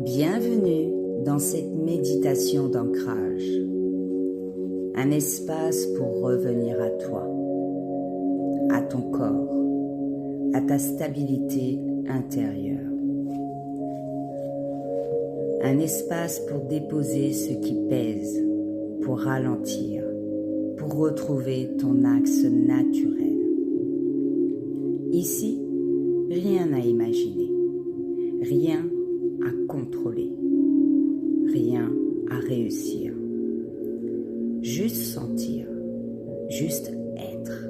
Bienvenue dans cette méditation d'ancrage, un espace pour revenir à toi, à ton corps, à ta stabilité intérieure. Un espace pour déposer ce qui pèse, pour ralentir, pour retrouver ton axe naturel. Ici, rien à imaginer, rien à contrôler, rien à réussir. Juste sentir, juste être,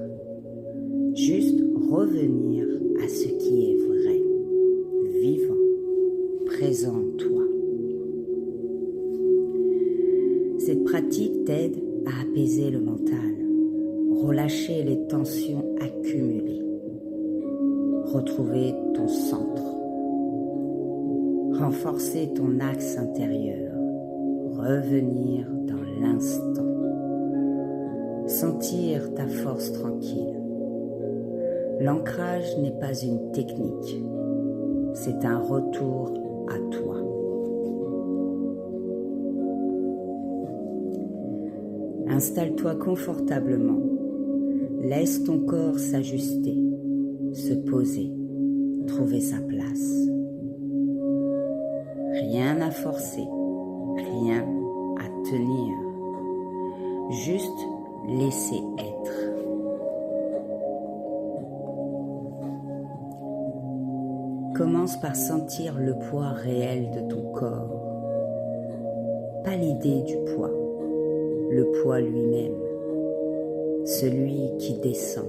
juste revenir à ce qui est vrai, vivant, présent en toi. Cette pratique t'aide à apaiser le mental, relâcher les tensions accumulées, retrouver ton centre, renforcer ton axe intérieur, revenir dans l'instant, sentir ta force tranquille. L'ancrage n'est pas une technique, c'est un retour à toi. Installe-toi confortablement, laisse ton corps s'ajuster, se poser, trouver sa place. Rien à forcer, rien à tenir, juste laisser être. Commence par sentir le poids réel de ton corps, pas l'idée du poids, le poids lui-même, celui qui descend,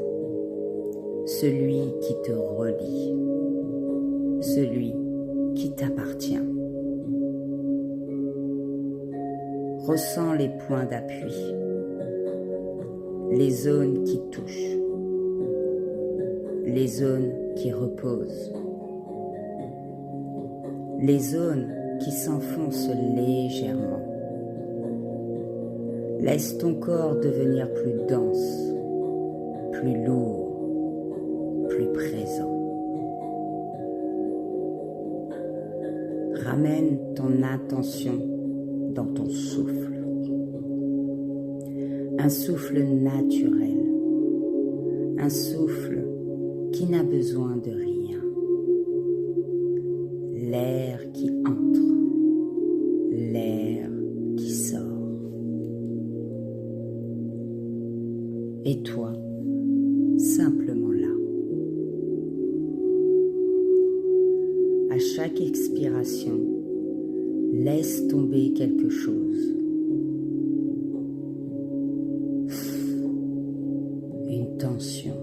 celui qui te relie, celui qui t'appartient. Ressens les points d'appui, les zones qui touchent, les zones qui reposent, les zones qui s'enfoncent légèrement. Laisse ton corps devenir plus dense, plus lourd, plus présent. Ramène ton attention dans ton souffle. Un souffle naturel, un souffle qui n'a besoin de rien. L'air qui entre, l'air qui sort. Et toi, simplement là. À chaque expiration, laisse tomber quelque chose. Une tension,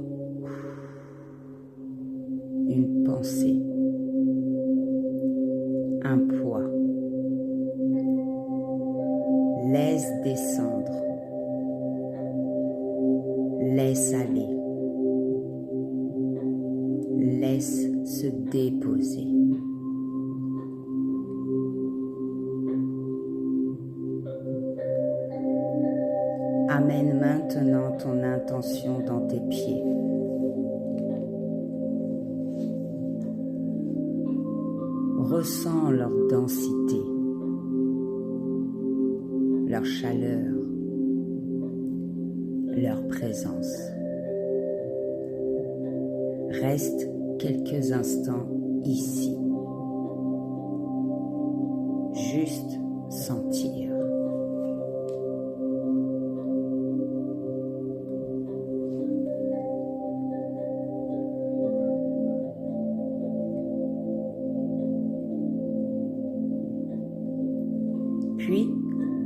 une pensée, un poids. Laisse descendre, laisse aller, laisse se déposer. Amène maintenant ton intention dans tes pieds. Ressens leur densité, leur chaleur, leur présence. Reste quelques instants ici. Juste sentir. Puis,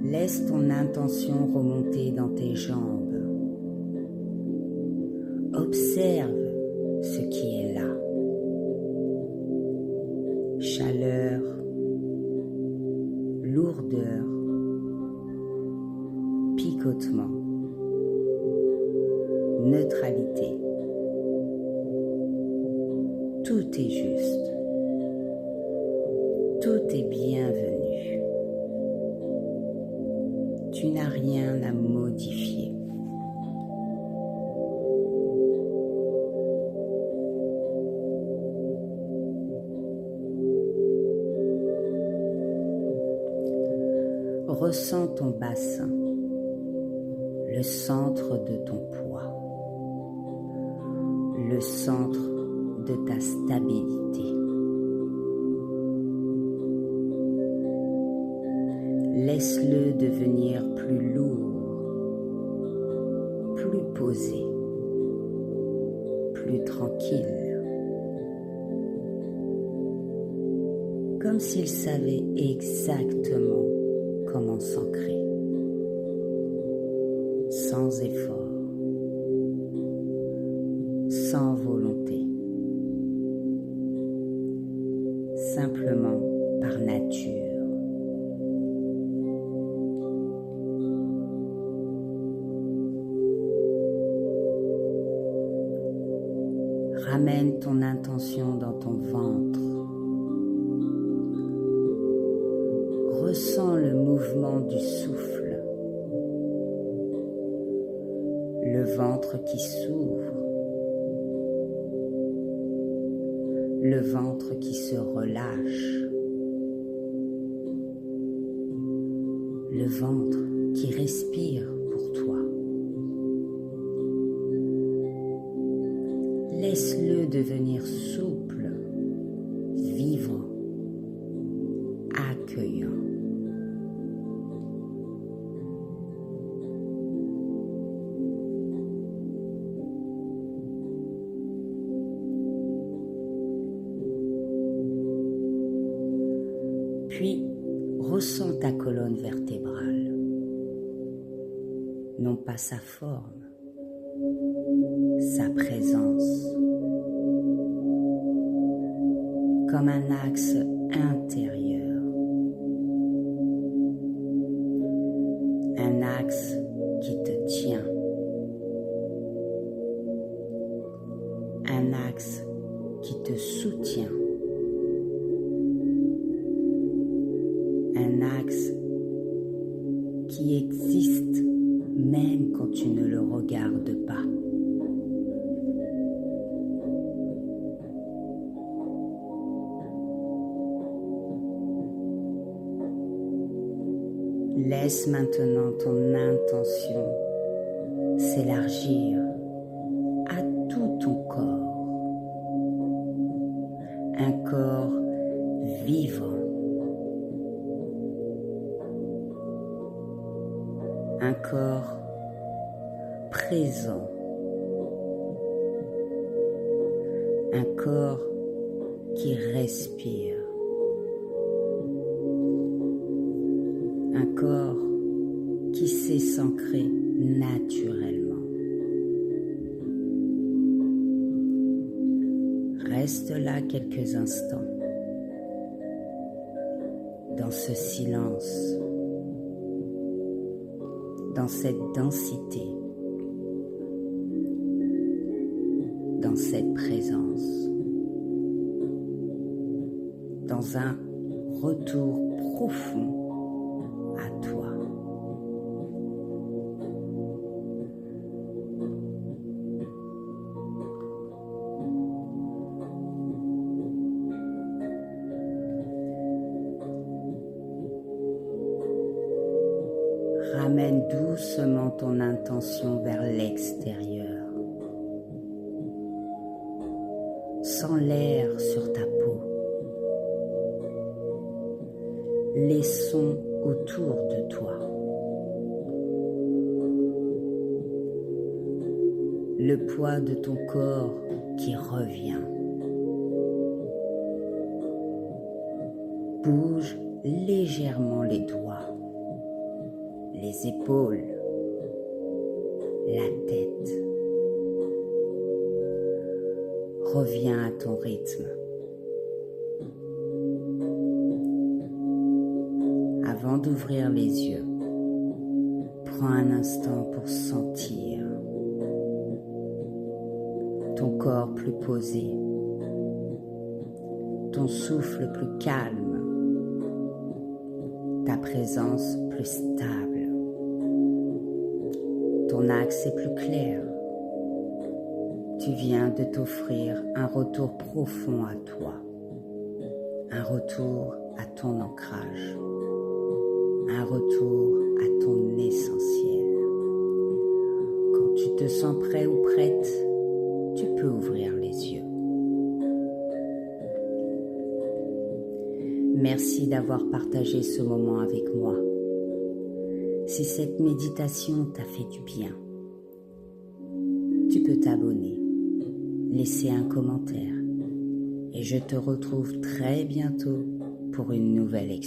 laisse ton intention remonter dans tes jambes. Observe ce qui est là. Chaleur, lourdeur, picotement, neutralité. Tout est juste. Tout est bienvenu. Tu n'as rien à modifier. ressens ton bassin, le centre de ton poids, le centre de ta stabilité. Laisse-le devenir plus lourd, plus posé, plus tranquille, comme s'il savait exactement comment s'ancrer, sans effort, sans volonté, simplement par nature. Ramène ton intention dans ton ventre. Ressens le mouvement du souffle, le ventre qui s'ouvre, le ventre qui se relâche, le ventre qui respire pour toi. Laisse-le devenir souple, vivant, accueillant. Puis, ressens ta colonne vertébrale, non pas sa forme, sa présence, comme un axe intérieur, un axe qui te tient, un axe qui te soutient, un axe qui existe même quand tu ne le regardes pas. Laisse maintenant ton intention s'élargir à tout ton corps, un corps vivant, un corps présent, un corps qui respire, un corps qui sait s'ancrer naturellement. Reste là quelques instants, dans ce silence, dans cette densité, dans cette présence, dans un retour profond à toi. Ramène doucement ton intention vers l'extérieur. Sens l'air sur ta peau, les sons autour de toi, le poids de ton corps qui revient. Bouge légèrement les doigts, les épaules, la tête. Reviens à ton rythme. Avant d'ouvrir les yeux, prends un instant pour sentir ton corps plus posé, ton souffle plus calme, ta présence plus stable, ton axe est plus clair. Tu viens de t'offrir un retour profond à toi, un retour à ton ancrage, un retour à ton essentiel. Quand tu te sens prêt ou prête, tu peux ouvrir les yeux. Merci d'avoir partagé ce moment avec moi. Si cette méditation t'a fait du bien, tu peux t'abonner, laisser un commentaire et je te retrouve très bientôt pour une nouvelle expérience.